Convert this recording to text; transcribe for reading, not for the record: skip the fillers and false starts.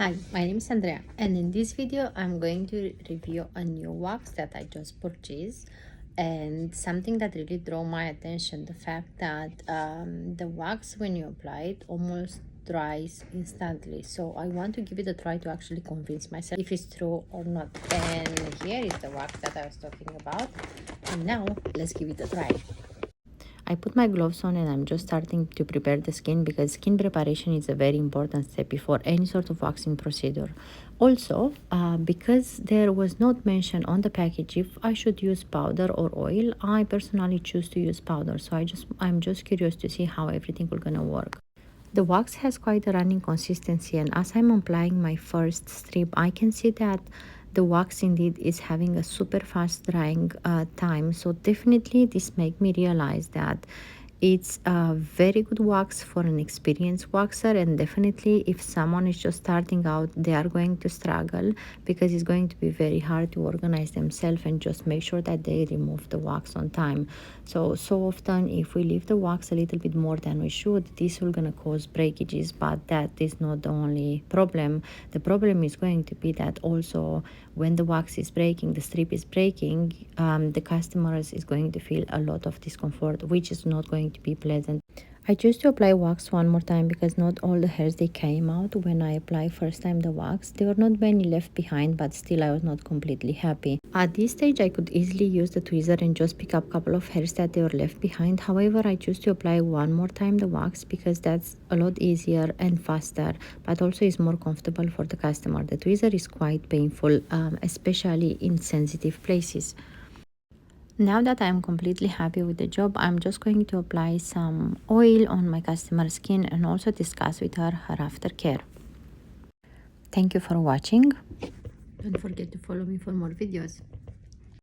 Hi, my name is Andrea, and in this video I'm going to review a new wax that I just purchased, and something that really drew my attention, the fact that the wax, when you apply it, almost dries instantly. So I want to give it a try to actually convince myself if it's true or not. And here is the wax that I was talking about, and now let's give it a try. I put my gloves on and I'm just starting to prepare the skin, because skin preparation is a very important step before any sort of waxing procedure. Also, because there was not mentioned on the package if I should use powder or oil, I personally choose to use powder. So I'm just curious to see how everything will gonna work. The wax has quite a running consistency, and as I'm applying my first strip, I can see that the wax indeed is having a super fast drying time. So definitely this make me realize that it's a very good wax for an experienced waxer, and definitely if someone is just starting out, they are going to struggle, because it's going to be very hard to organize themselves and just make sure that they remove the wax on time. So often if we leave the wax a little bit more than we should, this will gonna cause breakages, but that is not the only problem. The problem is going to be that also when the wax is breaking, the strip is breaking, the customers is going to feel a lot of discomfort, which is not going to be pleasant. I choose to apply wax one more time because not all the hairs they came out when I applied first time the wax. There were not many left behind, but still I was not completely happy. At this stage I could easily use the tweezer and just pick up a couple of hairs that they were left behind. However, I choose to apply one more time the wax because that's a lot easier and faster, but also is more comfortable for the customer. The tweezer is quite painful, especially in sensitive places. Now that I'm completely happy with the job, I'm just going to apply some oil on my customer's skin and also discuss with her aftercare. Thank you for watching. Don't forget to follow me for more videos.